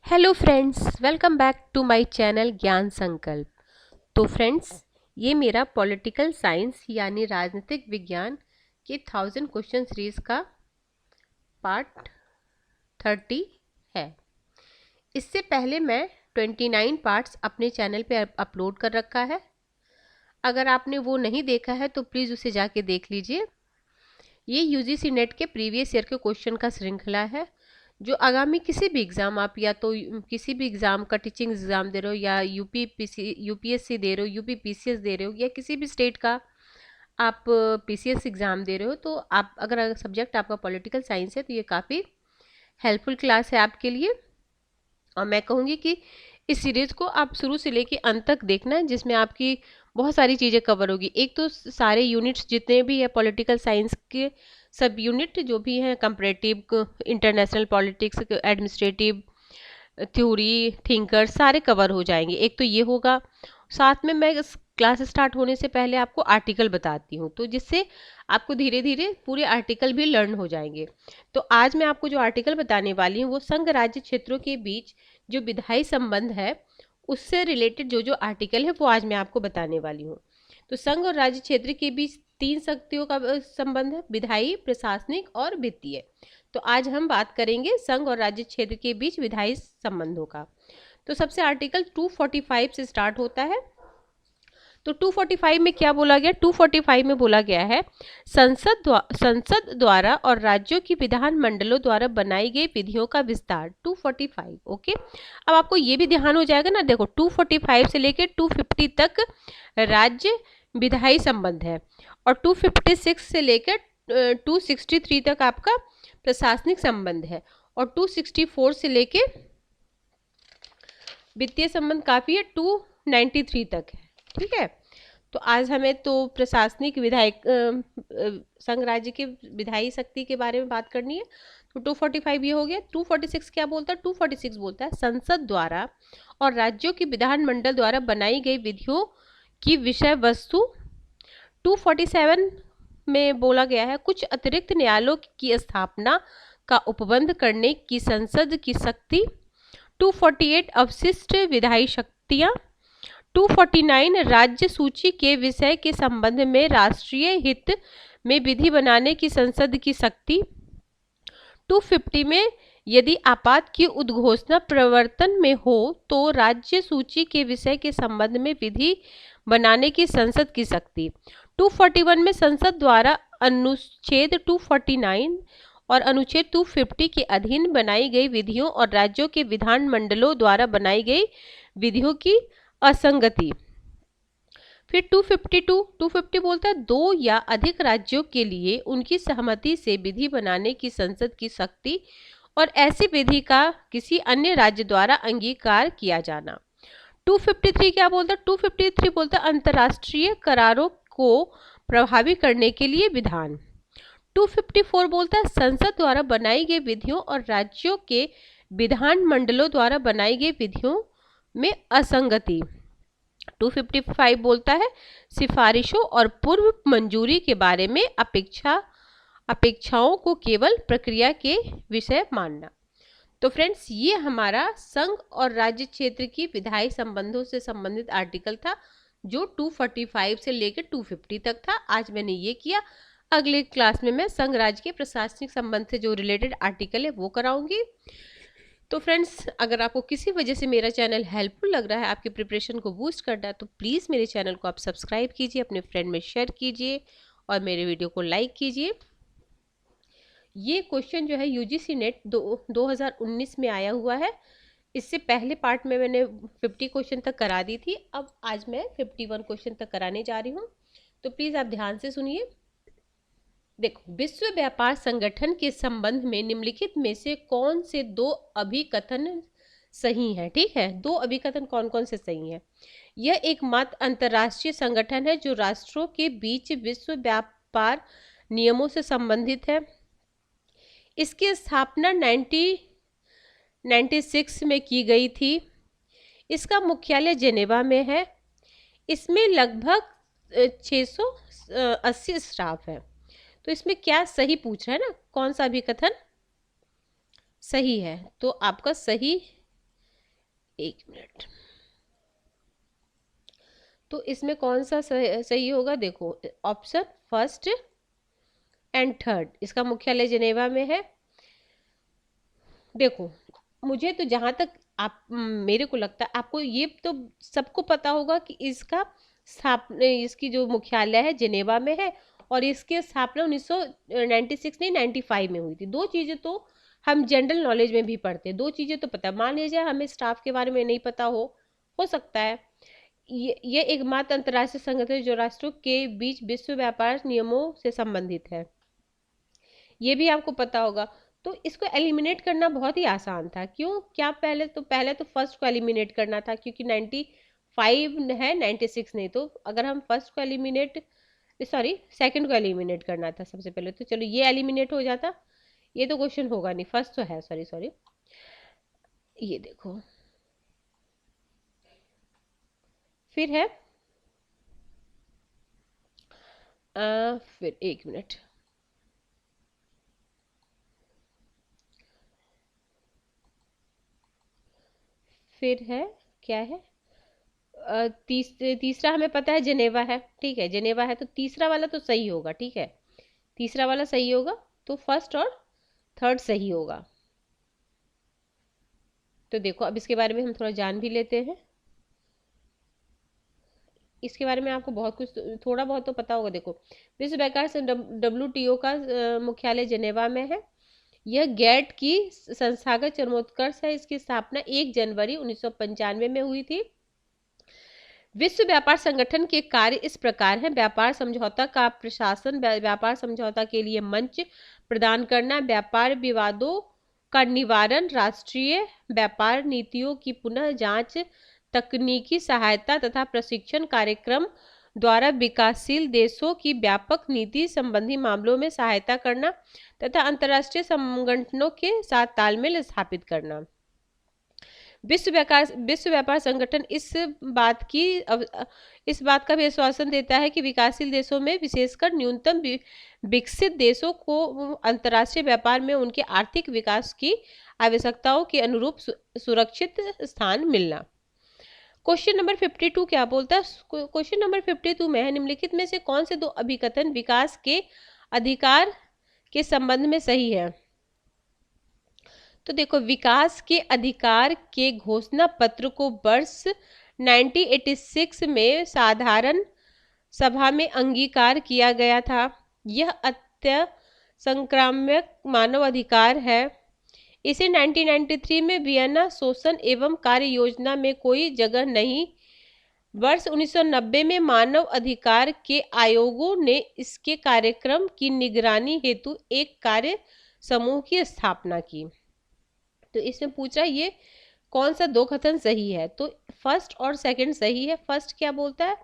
Hello friends, welcome back to my channel Gyan Sankalp. तो friends, ये मेरा पॉलिटिकल साइंस यानी राजनीतिक विज्ञान के 1000 क्वेश्चन सीरीज का पार्ट 30 है। इससे पहले मैं 29 पार्ट्स अपने चैनल पे अपलोड कर रखा है। अगर आपने वो नहीं देखा है तो प्लीज़ उसे जाके देख लीजिए। ये यूजीसी नेट के प्रीवियस ईयर के क्वेश्चन का श्रृंखला है, जो आगामी किसी भी एग्ज़ाम, आप या तो किसी भी एग्ज़ाम का टीचिंग एग्ज़ाम दे रहे हो, या यूपीएससी दे रहे हो, यूपी पीसीएस दे रहे हो, या किसी भी स्टेट का आप पीसीएस एग्ज़ाम दे रहे हो, तो आप अगर सब्जेक्ट आपका पॉलिटिकल साइंस है तो ये काफ़ी हेल्पफुल क्लास है आपके लिए। और मैं कहूँगी कि इस सीरीज़ को आप शुरू से लेके अंत तक देखना है, जिसमें आपकी बहुत सारी चीज़ें कवर होगी। एक तो सारे यूनिट्स जितने भी है पॉलिटिकल साइंस के, सब यूनिट जो भी हैं, comparative, international politics, administrative, theory, thinker, सारे कवर हो जाएंगे। एक तो ये होगा, साथ में मैं क्लास स्टार्ट होने से पहले आपको आर्टिकल बताती हूँ, तो जिससे आपको धीरे धीरे पूरे आर्टिकल भी लर्न हो जाएंगे। तो आज मैं आपको जो आर्टिकल बताने वाली हूँ वो संघ राज्य क्षेत्रों के बीच जो विधायी संबंध है उससे रिलेटेड जो जो आर्टिकल है वो आज मैं आपको बताने वाली हूँ। तो संघ और राज्य क्षेत्र के बीच 3 शक्तियों का संबंध है, विधायी, प्रशासनिक और वित्तीय। तो आज हम बात करेंगे संघ और राज्य क्षेत्र के बीच विधायी संबंधों का। तो सबसे आर्टिकल 245 से स्टार्ट होता है। तो 245 में क्या बोला गया? 245 में बोला गया है, संसद द्वारा और राज्यों की विधान मंडलों द्वारा बनाई गई विधियों का विस्तार। 245, ओके। अब आपको ये भी ध्यान हो जाएगा ना, देखो 245 से लेकर 250 तक राज्य विधायी संबंध है, और 256 से लेकर 263 तक आपका प्रशासनिक संबंध है, और 264 से लेकर वित्तीय संबंध काफी है, 293 तक है। ठीक है, तो आज हमें तो प्रशासनिक विधायक संघ राज्य के विधायी शक्ति के बारे में बात करनी है। तो 245 ये हो गया। 246 क्या बोलता है? 246 बोलता है संसद द्वारा और राज्यों की विधानमंडल द्वारा बनाई गई विधियों की विषय वस्तु। 247 में बोला गया है, कुछ अतिरिक्त न्यायालयों की स्थापना का उपबंध करने की संसद की शक्ति। 248 अवशिष्ट विधायी शक्तियां। 249 राज्य सूची के विषय के संबंध में राष्ट्रीय हित में विधि बनाने की संसद की शक्ति। 250 में यदि आपात की उद्घोषणा प्रवर्तन में हो तो राज्य सूची के विषय के संबंध में विधि बनाने की संसद की शक्ति। 241 में संसद द्वारा अनुच्छेद 249 और अनुच्छेद 250 के अधीन बनाई गई विधियों और राज्यों के विधान मंडलों द्वारा बनाई गई विधियों की असंगति। फिर 250 बोलता है, दो या अधिक राज्यों के लिए उनकी सहमति से विधि बनाने की संसद की शक्ति और ऐसी विधि का किसी अन्य राज्य द्वारा अंगीकार किया जाना। 253 क्या बोलता है? 253 बोलता है, अंतर्राष्ट्रीय करारों को प्रभावी करने के लिए विधान। 254 बोलता है, संसद द्वारा बनाई गई विधियों और राज्यों के विधान मंडलों द्वारा बनाई गई विधियों में असंगति। 255 बोलता है, सिफारिशों और पूर्व मंजूरी के बारे में अपेक्षाओं को केवल प्रक्रिया के विषय मानना। तो फ्रेंड्स, ये हमारा संघ और राज्य क्षेत्र की विधायी संबंधों से संबंधित आर्टिकल था, जो 245 से लेकर 250 तक था। आज मैंने ये किया। अगले क्लास में मैं संघ राज्य के प्रशासनिक संबंध से जो रिलेटेड आर्टिकल है वो कराऊंगी। तो फ्रेंड्स, अगर आपको किसी वजह से मेरा चैनल हेल्पफुल लग रहा है, आपकी प्रिपरेशन को बूस्ट करना है, तो प्लीज़ मेरे चैनल को आप सब्सक्राइब कीजिए, अपने फ्रेंड में शेयर कीजिए और मेरे वीडियो को लाइक कीजिए। ये क्वेश्चन जो है यूजीसी नेट 2019 में आया हुआ है। इससे पहले पार्ट में मैंने 50 क्वेश्चन तक करा दी थी, अब आज मैं 51 क्वेश्चन तक कराने जा रही हूँ। तो प्लीज़ आप ध्यान से सुनिए। देखो, विश्व व्यापार संगठन के संबंध में निम्नलिखित में से कौन से दो अभिकथन सही हैं? ठीक है, दो अभिकथन कौन कौन से सही हैं? यह एकमात्र अंतर्राष्ट्रीय संगठन है जो राष्ट्रों के बीच विश्व व्यापार नियमों से संबंधित है। इसकी स्थापना 1996 में की गई थी। इसका मुख्यालय जेनेवा में है। इसमें लगभग 680 स्टाफ है। तो इसमें क्या सही पूछ रहा है ना, कौन सा अभिकथन सही है? तो आपका सही एक मिनट। तो इसमें कौन सा सही होगा? देखो, ऑप्शन फर्स्ट एंड थर्ड। इसका मुख्यालय जिनेवा में है। देखो, मुझे तो जहां तक मेरे को लगता है, आपको ये तो सबको पता होगा कि इसका स्थापना, इसकी जो मुख्यालय है जिनेवा में है, और इसकी स्थापना 1996 नहीं 95 में हुई थी। दो चीजें तो हम जनरल नॉलेज में भी पढ़ते हैं, दो चीजें तो पता है। मान लीजिए हमें स्टाफ के बारे में नहीं पता हो सकता है। ये एकमात्र अंतर्राष्ट्रीय संगठन है जो राष्ट्रों के बीच विश्व व्यापार नियमों से संबंधित है, ये भी आपको पता होगा। तो इसको एलिमिनेट करना बहुत ही आसान था। क्यों? क्या पहले तो फर्स्ट को एलिमिनेट करना था, क्योंकि 95 है, 96 नहीं। तो अगर हम फर्स्ट को एलिमिनेट, सॉरी सेकंड को एलिमिनेट करना था सबसे पहले, तो चलो ये एलिमिनेट हो जाता। ये तो क्वेश्चन होगा नहीं, फर्स्ट तो है, सॉरी। ये देखो, फिर है फिर एक मिनट, फिर है, क्या है? तीसरा हमें पता है जिनेवा है, ठीक है, जिनेवा है, तो तीसरा वाला तो सही होगा, ठीक है, तीसरा वाला सही होगा। तो फर्स्ट और थर्ड सही होगा। तो देखो, अब इसके बारे में हम थोड़ा जान भी लेते हैं। इसके बारे में आपको बहुत कुछ, थोड़ा बहुत तो पता होगा। देखो, विश्व व्यापार WTO का मुख्यालय जिनेवा में है। यह गैट की संस्थागत चरमोत्कर्ष है। इसकी स्थापना 1 जनवरी 1995 में हुई थी। विश्व व्यापार संगठन के कार्य इस प्रकार हैं: व्यापार समझौता का प्रशासन, व्यापार समझौता के लिए मंच प्रदान करना, व्यापार विवादों का निवारण, राष्ट्रीय व्यापार नीतियों की पुनः जांच, तकनीकी सहायता तथा प्रशिक्षण कार्यक्रम द्वारा विकासशील देशों की व्यापक नीति संबंधी मामलों में सहायता करना तथा अंतर्राष्ट्रीय संगठनों के साथ तालमेल स्थापित करना। विश्व व्यापार संगठन इस बात का भी आश्वासन देता है कि विकासशील देशों में, विशेषकर न्यूनतम विकसित देशों को, अंतर्राष्ट्रीय व्यापार में उनके आर्थिक विकास की आवश्यकताओं के अनुरूप सुरक्षित स्थान मिलना। क्वेश्चन नंबर 52 क्या बोलता है? क्वेश्चन नंबर 52 में है, निम्नलिखित में से कौन से दो अभिकथन विकास के अधिकार के संबंध में सही है? तो देखो, विकास के अधिकार के घोषणा पत्र को वर्ष 1986 में साधारण सभा में अंगीकार किया गया था। यह अत्य संक्रामक मानव अधिकार है। इसे 1993 में वियना शोषण एवं कार्य योजना में कोई जगह नहीं। वर्ष 1990 में मानव अधिकार के आयोगों ने इसके कार्यक्रम की निगरानी हेतु एक कार्य समूह की स्थापना की। तो इसमें पूछा ये कौन सा दो कथन सही है? तो फर्स्ट और सेकंड सही है। फर्स्ट क्या बोलता है?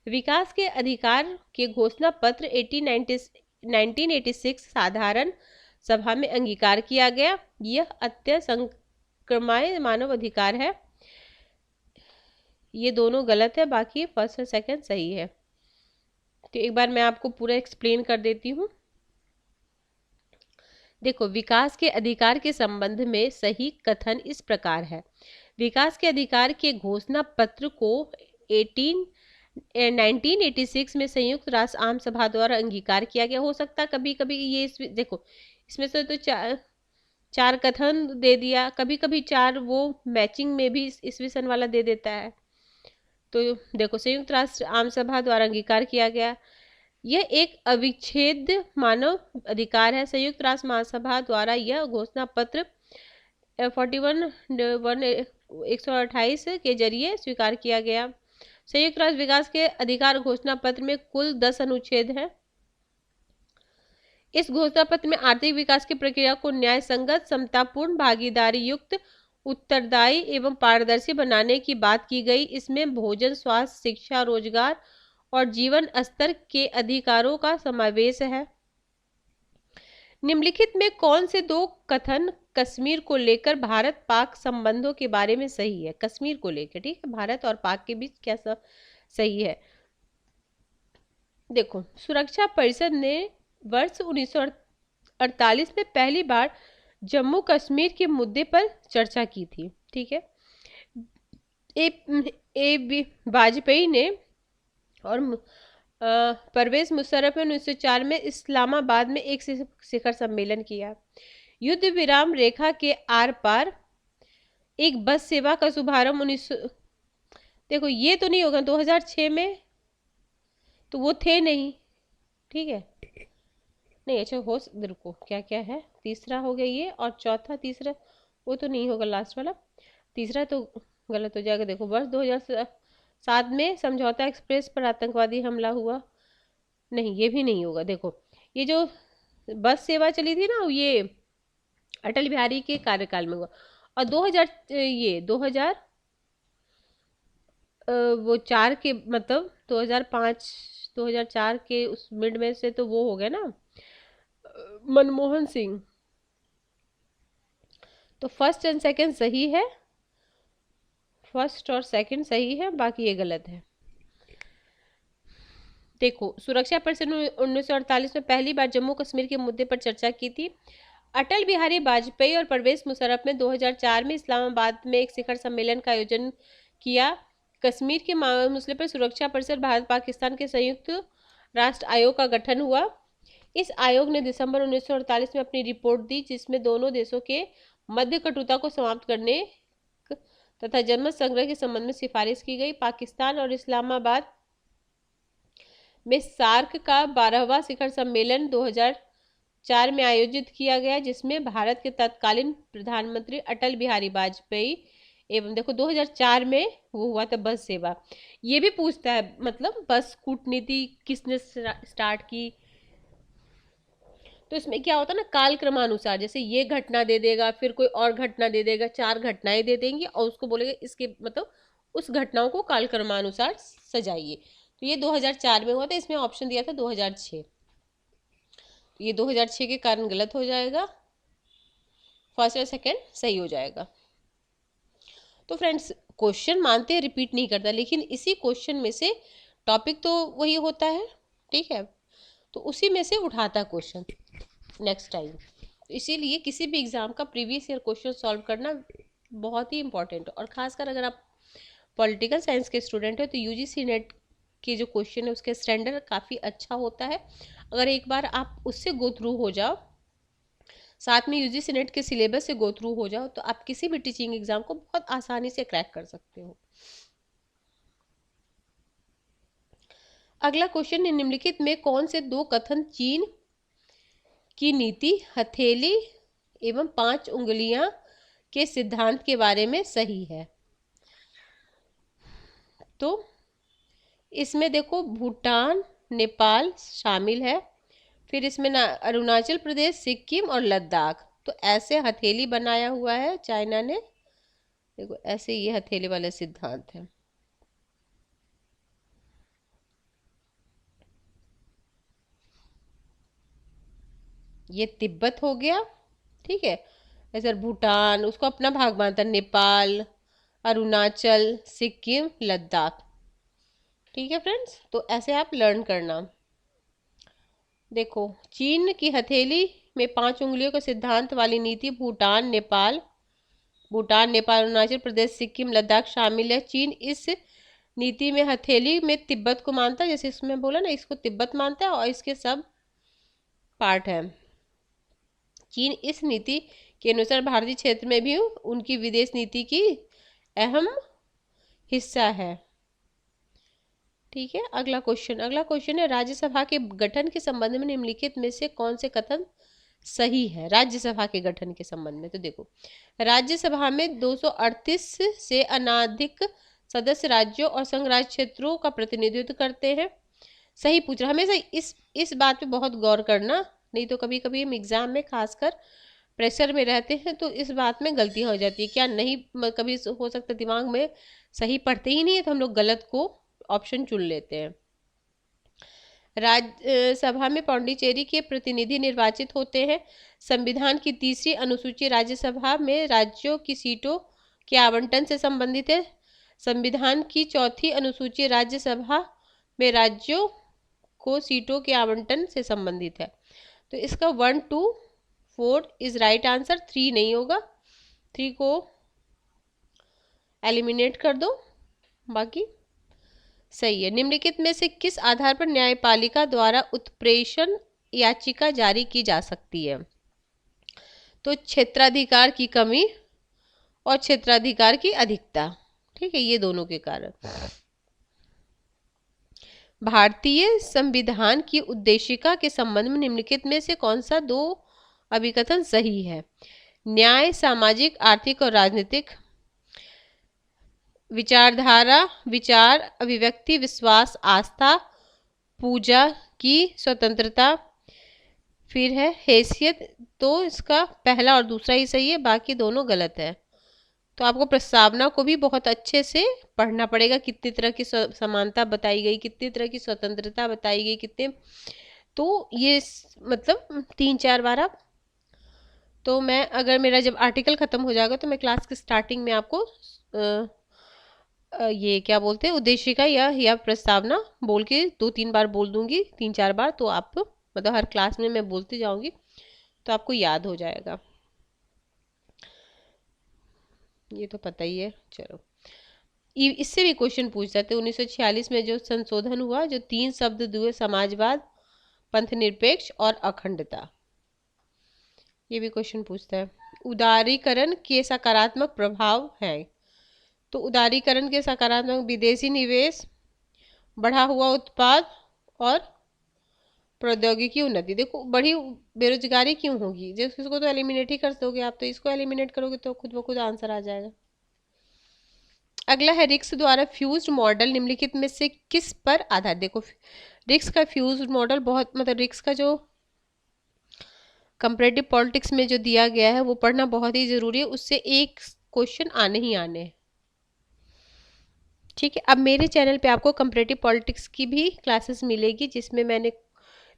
विकास के अधिकार के घोषणा पत्र 1986 साधारण सभा में अंगीकार किया गया। यह अत्य संक्रमण मानव अधिकार है। ये दोनों गलत है, बाकी फर्स्ट और सेकंड सही है। तो एक बार मैं आपको पूरा एक्सप्लेन कर देती हूँ। देखो, विकास के अधिकार के संबंध में सही कथन इस प्रकार है: विकास के अधिकार के घोषणा पत्र को 1986 में संयुक्त राष्ट्र आम सभा द्वारा अंगीकार किया गया। हो सकता है कभी कभी ये देखो, इसमें से तो चार कथन दे दिया, कभी कभी चार वो मैचिंग में भी ईस्वीसन वाला दे देता है। तो देखो, संयुक्त राष्ट्र आम सभा द्वारा अंगीकार किया गया, यह एक अविच्छेद्य मानव अधिकार है। संयुक्त राष्ट्र महासभा द्वारा यह घोषणा पत्र 128 के जरिए स्वीकार किया गया। संयुक्त राष्ट्र विकास के अधिकार घोषणा पत्र में कुल 10 अनुच्छेद हैं। इस घोषणा पत्र में आर्थिक विकास की प्रक्रिया को न्याय संगत, समतापूर्ण, भागीदारी युक्त, उत्तरदायी एवं पारदर्शी बनाने की बात की गई। इसमें भोजन, स्वास्थ्य, शिक्षा, रोजगार और जीवन स्तर के अधिकारों का समावेश है। निम्नलिखित में कौन से दो कथन कश्मीर को लेकर भारत पाक संबंधों के बारे में सही है? कश्मीर को लेकर, ठीक है, भारत और पाक के बीच क्या सही है? देखो, सुरक्षा परिषद ने वर्ष 1948 में पहली बार जम्मू कश्मीर के मुद्दे पर चर्चा की थी, ठीक है। वाजपेयी ने और परवेज मुशर्रफ ने 1904 में इस्लामाबाद में एक शिखर सम्मेलन किया। युद्ध विराम रेखा के आर पार एक बस सेवा का शुभारंभ 1900, देखो ये तो नहीं होगा 2006 में, तो वो थे नहीं, ठीक है नहीं। अच्छा हो, रुको क्या क्या है, तीसरा हो गया ये, और चौथा तीसरा वो तो नहीं होगा, लास्ट वाला तीसरा तो गलत हो जाएगा। देखो वर्ष 2007 में समझौता एक्सप्रेस पर आतंकवादी हमला हुआ, नहीं ये भी नहीं होगा। देखो ये जो बस सेवा चली थी ना, ये अटल बिहारी के कार्यकाल में हुआ। और 2000 ये 2000 वो 4 के मतलब 2005 2004 के उस मिड में से तो वो हो गया ना मनमोहन सिंह। तो फर्स्ट एंड सेकंड सही है, फर्स्ट और सेकंड सही है, बाकी ये गलत है। देखो सुरक्षा परिषद ने 1948 में पहली बार जम्मू कश्मीर के मुद्दे पर चर्चा की थी। अटल बिहारी वाजपेयी और परवेज मुशर्रफ ने 2004 में इस्लामाबाद में एक शिखर सम्मेलन का आयोजन किया। कश्मीर के मसले पर सुरक्षा परिषद भारत पाकिस्तान के संयुक्त राष्ट्र आयोग का गठन हुआ। इस आयोग ने दिसंबर 1948 में अपनी रिपोर्ट दी, जिसमें दोनों देशों के मध्य कटुता को समाप्त करने तथा जनमत संग्रह के संबंध में सिफारिश की गई। पाकिस्तान और इस्लामाबाद में सार्क का 12वां शिखर सम्मेलन 2004 में आयोजित किया गया, जिसमें भारत के तत्कालीन प्रधानमंत्री अटल बिहारी वाजपेयी एवं देखो 2004 में वो हुआ था बस सेवा। ये भी पूछता है मतलब बस कूटनीति किसने स्टार्ट की, तो इसमें क्या होता है ना कालक्रमानुसार, जैसे ये घटना दे देगा फिर कोई और घटना दे देगा, 4 घटनाएं दे देंगे और उसको बोलेगा इसके मतलब उस घटनाओं को कालक्रमानुसार सजाइए। तो ये 2004 में हुआ था, इसमें ऑप्शन दिया था 2006, तो ये 2006 के कारण गलत हो जाएगा, फर्स्ट और सेकेंड सही हो जाएगा। तो फ्रेंड्स क्वेश्चन मानते हैं रिपीट नहीं करता, लेकिन इसी क्वेश्चन में से टॉपिक तो वही होता है, ठीक है, तो उसी में से उठाता क्वेश्चन नेक्स्ट टाइम। इसीलिए किसी भी एग्जाम का प्रीवियस ईयर क्वेश्चन सॉल्व करना बहुत ही इंपॉर्टेंट है। और खासकर अगर आप पॉलिटिकल साइंस के स्टूडेंट हो तो यूजीसी नेट के जो क्वेश्चन है उसके स्टैंडर्ड काफ़ी अच्छा होता है। अगर एक बार आप उससे गो थ्रू हो जाओ, साथ में यूजीसी नेट के सिलेबस से गो थ्रू हो जाओ, तो आप किसी भी टीचिंग एग्जाम को बहुत आसानी से क्रैक कर सकते हो। अगला क्वेश्चन है, निम्नलिखित में कौन से 2 कथन चीन की नीति हथेली एवं 5 उंगलियां के सिद्धांत के बारे में सही है? तो इसमें देखो भूटान नेपाल शामिल है, फिर इसमें अरुणाचल प्रदेश सिक्किम और लद्दाख। तो ऐसे हथेली बनाया हुआ है चाइना ने, देखो ऐसे ये हथेली वाला सिद्धांत है। ये तिब्बत हो गया, ठीक है, ऐसे भूटान उसको अपना भाग मानता, नेपाल अरुणाचल सिक्किम लद्दाख, ठीक है फ्रेंड्स। तो ऐसे आप लर्न करना। देखो चीन की हथेली में 5 उंगलियों के सिद्धांत वाली नीति भूटान नेपाल अरुणाचल प्रदेश सिक्किम लद्दाख शामिल है। चीन इस नीति में हथेली में तिब्बत को मानता है, जैसे इसमें बोला ना इसको तिब्बत मानता है और इसके सब पार्ट है। चीन इस नीति के अनुसार भारतीय क्षेत्र में भी उनकी विदेश नीति की अहम हिस्सा है, ठीक है। अगला क्वेश्चन है, राज्यसभा के गठन के संबंध में निम्नलिखित में से कौन से कथन सही है? राज्यसभा के गठन के संबंध में तो देखो राज्यसभा में 238 से अनाधिक सदस्य राज्यों और संघ राज्य क्षेत्रों का प्रतिनिधित्व करते हैं। सही पूछ रहा, हमेशा इस बात पे बहुत गौर करना, नहीं तो कभी कभी हम एग्जाम में खासकर प्रेशर में रहते हैं तो इस बात में गलतियां हो जाती है। क्या नहीं कभी हो सकता दिमाग में सही पढ़ते ही नहीं है तो हम लोग गलत को ऑप्शन चुन लेते हैं। राज्यसभा में पौंडीचेरी के प्रतिनिधि निर्वाचित होते हैं। संविधान की 3री अनुसूची राज्यसभा में राज्यों की सीटों के आवंटन से संबंधित है। संविधान की 4थी अनुसूची राज्यसभा में राज्यों को सीटों के आवंटन से संबंधित है। तो इसका 1 2 4 इज राइट आंसर, 3 नहीं होगा, 3 को एलिमिनेट कर दो, बाकी सही है। निम्नलिखित में से किस आधार पर न्यायपालिका द्वारा उत्प्रेषण याचिका जारी की जा सकती है? तो क्षेत्राधिकार की कमी और क्षेत्राधिकार की अधिकता, ठीक है, ये दोनों के कारण। भारतीय संविधान की उद्देशिका के संबंध में निम्नलिखित में से कौन सा दो अभिकथन सही है? न्याय सामाजिक, आर्थिक और राजनीतिक, विचारधारा, विचार, अभिव्यक्ति, विश्वास, आस्था, पूजा की स्वतंत्रता, फिर है हैसियत। तो इसका पहला और दूसरा ही सही है, बाकी दोनों गलत है। तो आपको प्रस्तावना को भी बहुत अच्छे से पढ़ना पड़ेगा, कितनी तरह की समानता बताई गई, कितनी तरह की स्वतंत्रता बताई गई, कितने, तो ये मतलब 3-4 बार आप, तो मैं अगर मेरा जब आर्टिकल ख़त्म हो जाएगा तो मैं क्लास के स्टार्टिंग में आपको ये क्या बोलते हैं उद्देशिका या प्रस्तावना बोल के 2-3 बार बोल दूंगी, 3-4 बार, तो आप मतलब हर क्लास में मैं बोलती जाऊंगी तो आपको याद हो जाएगा। ये तो पता ही है। चलो, इससे भी क्वेश्चन पूछ जाते। 1946 में जो संशोधन हुआ, जो 3 शब्द दुए, समाजवाद, पंथनिरपेक्ष और अखंडता, ये भी क्वेश्चन पूछता है। उदारीकरण के सकारात्मक प्रभाव है। तो उदारीकरण के सकारात्मक विदेशी निवेश, बढ़ा हुआ उत्पाद और प्रौद्योगिकी उन्नति। देखो, बड़ी बेरोजगारी क्यों होगी, जैसे इसको तो एलिमिनेट ही कर दोगे आप, तो इसको एलिमिनेट करोगे तो खुद ब खुद आंसर आ जाएगा। अगला है रिक्स द्वारा फ्यूज्ड मॉडल निम्नलिखित में से किस पर आधारित? देखो, रिक्स का फ्यूज्ड मॉडल बहुत, मतलब रिक्स का जो कंपैरेटिव पॉलिटिक्स में जो दिया गया है वो पढ़ना बहुत ही जरूरी है, उससे एक क्वेश्चन आने ही आने, ठीक है। अब मेरे चैनल पे आपको कंपैरेटिव पॉलिटिक्स की भी क्लासेस मिलेगी, जिसमें मैंने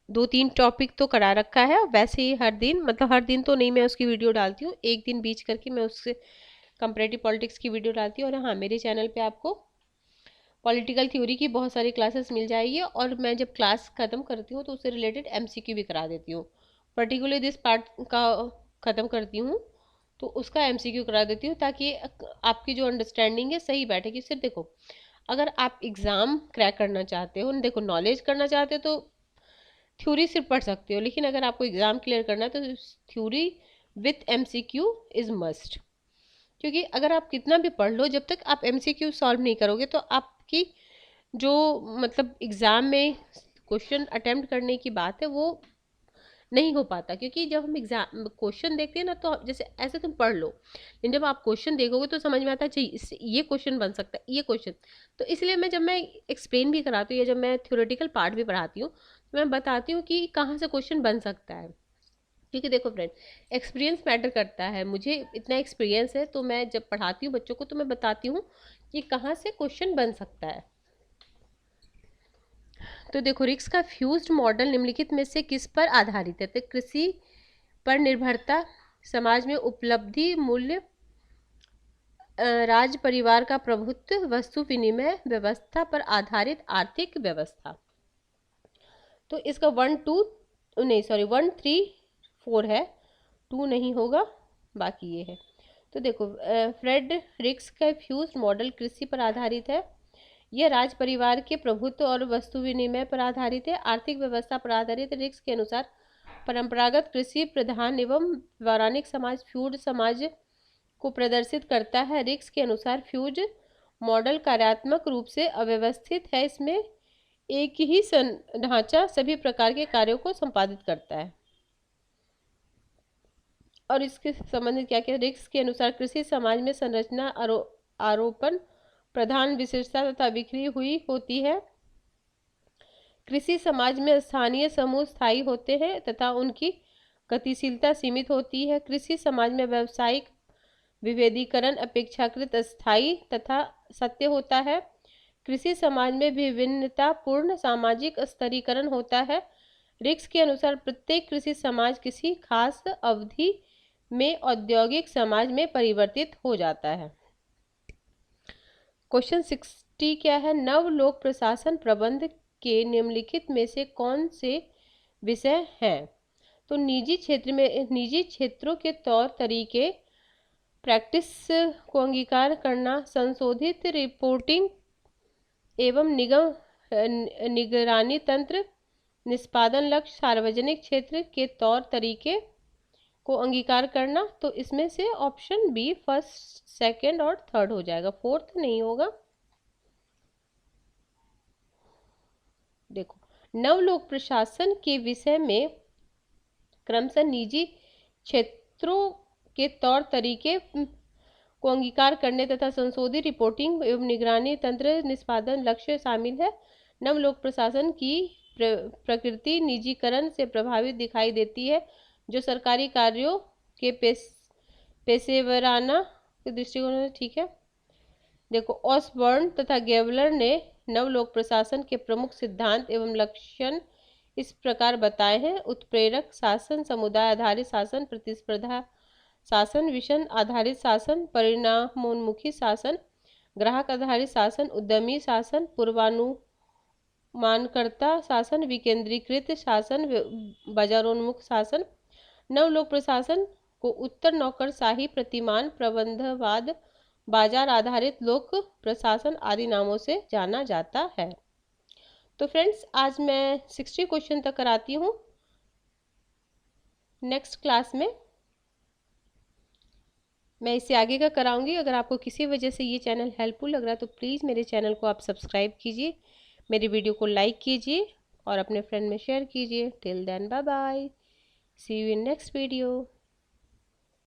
2-3 टॉपिक तो करा रखा है। वैसे ही हर दिन, मतलब हर दिन तो नहीं, मैं उसकी वीडियो डालती हूँ, एक दिन बीच करके मैं उससे कंपैरेटिव पॉलिटिक्स की वीडियो डालती हूँ। और हाँ, मेरे चैनल पे आपको पॉलिटिकल थ्योरी की बहुत सारी क्लासेस मिल जाएगी, और मैं जब क्लास ख़त्म करती हूँ तो उससे रिलेटेड एमसीक्यू भी करा देती हूँ। पर्टिकुलरली दिस पार्ट का ख़त्म करती हूँ तो उसका एमसीक्यू करा देती हूँ, ताकि आपकी जो अंडरस्टैंडिंग है सही बैठेगी। सिर्फ देखो, अगर आप एग्ज़ाम क्रैक करना चाहते हो, देखो नॉलेज करना चाहते हो तो थ्योरी सिर्फ पढ़ सकते हो, लेकिन अगर आपको एग्ज़ाम क्लियर करना है तो theory with MCQ is must. क्योंकि अगर आप कितना भी पढ़ लो, जब तक आप एमसीक्यू सॉल्व नहीं करोगे तो आपकी जो मतलब एग्ज़ाम में क्वेश्चन अटेम्प्ट करने की बात है वो नहीं हो पाता। क्योंकि जब हम एग्जाम क्वेश्चन देखते हैं ना, तो जैसे ऐसे तुम पढ़ लो, लेकिन जब आप क्वेश्चन देखोगे तो समझ में आता है, चाहिए इससे ये क्वेश्चन बन सकता है, ये क्वेश्चन। तो इसलिए जब मैं एक्सप्लेन भी कराती हूँ या जब मैं थ्योरेटिकल पार्ट भी पढ़ाती हूँ तो मैं बताती हूँ कि कहाँ से क्वेश्चन बन सकता है। क्योंकि देखो फ्रेंड, एक्सपीरियंस मैटर करता है। मुझे इतना एक्सपीरियंस है, तो मैं जब पढ़ाती हूँ बच्चों को तो मैं बताती हूँ कि कहाँ से क्वेश्चन बन सकता है। तो देखो, रिक्स का फ्यूज्ड मॉडल निम्नलिखित में से किस पर आधारित है? तो कृषि पर निर्भरता, समाज में उपलब्धि मूल्य, राज परिवार का प्रभुत्व, वस्तु विनिमय व्यवस्था पर आधारित आर्थिक व्यवस्था। तो इसका 1-3-4 है, 2 नहीं होगा, बाकी ये है। तो देखो, फ्रेड रिक्स का फ्यूज्ड मॉडल कृषि पर आधारित है, यह राज परिवार के प्रभुत्व और वस्तु विनिमय पर आधारित है, आर्थिक व्यवस्था पर आधारित है। रिक्स के अनुसार परंपरागत कृषि प्रधान एवं पौराणिक समाज फ्यूड समाज को प्रदर्शित करता है। रिक्स के अनुसार फ्यूज मॉडल कार्यात्मक रूप से अव्यवस्थित है, इसमें एक ही ढांचा सभी प्रकार के कार्यों को संपादित करता है। और इसके संबंधित क्या क्या, रिक्स के अनुसार कृषि समाज में संरचना आरोपण प्रधान विशेषता तथा बिखरी हुई होती है। कृषि समाज में स्थानीय समूह स्थायी होते हैं तथा उनकी गतिशीलता सीमित होती है। कृषि समाज में व्यावसायिक विभेदीकरण अपेक्षाकृत अस्थायी तथा सत्य होता है। कृषि समाज में विभिन्नतापूर्ण सामाजिक स्तरीकरण होता है। रिक्स के अनुसार प्रत्येक कृषि समाज किसी खास अवधि में औद्योगिक समाज में परिवर्तित हो जाता है। क्वेश्चन 60 क्या है? नव लोक प्रशासन प्रबंध के निम्नलिखित में से कौन से विषय हैं? तो निजी क्षेत्रों के तौर तरीके, प्रैक्टिस को अंगीकार करना, संशोधित रिपोर्टिंग एवं निगरानी तंत्र, निष्पादन लक्ष्य, सार्वजनिक क्षेत्र के तौर तरीके को अंगीकार करना। तो इसमें से ऑप्शन बी फर्स्ट, सेकंड और थर्ड हो जाएगा, फोर्थ नहीं होगा। देखो, नवलोक प्रशासन के विषय में क्रमशः निजी क्षेत्रों के तौर तरीके को अंगीकार करने तथा संशोधित रिपोर्टिंग एवं निगरानी तंत्र, निष्पादन लक्ष्य शामिल है। नवलोक प्रशासन की प्रकृति निजीकरण से प्रभावित दिखाई देती है, जो सरकारी कार्यों के पेशेवराना के दृष्टिकोण। ठीक है। देखो, ऑसबर्न तथा गेवलर ने नवलोक प्रशासन के प्रमुख सिद्धांत एवं लक्षण इस प्रकार बताए हैं: उत्प्रेरक शासन, समुदाय आधारित शासन, प्रतिस्पर्धा शासन, विषय आधारित शासन, परिणामोन्मुखी शासन, ग्राहक आधारित शासन, उद्यमी शासन, पूर्वानुमानकर्ता शासन, विकेंद्रीकृत शासन, बाजारोन्मुख शासन। नवलोक प्रशासन को उत्तर नौकरशाही, प्रतिमान प्रबंधवाद, बाजार आधारित लोक प्रशासन आदि नामों से जाना जाता है। तो फ्रेंड्स, आज मैं 60 क्वेश्चन तक कराती हूँ। नेक्स्ट क्लास में मैं इससे आगे का कराऊंगी। अगर आपको किसी वजह से ये चैनल हेल्पफुल लग रहा है तो प्लीज़ मेरे चैनल को आप सब्सक्राइब कीजिए, मेरी वीडियो को लाइक कीजिए और अपने फ्रेंड में शेयर कीजिए। Till then, bye bye, see you in next video.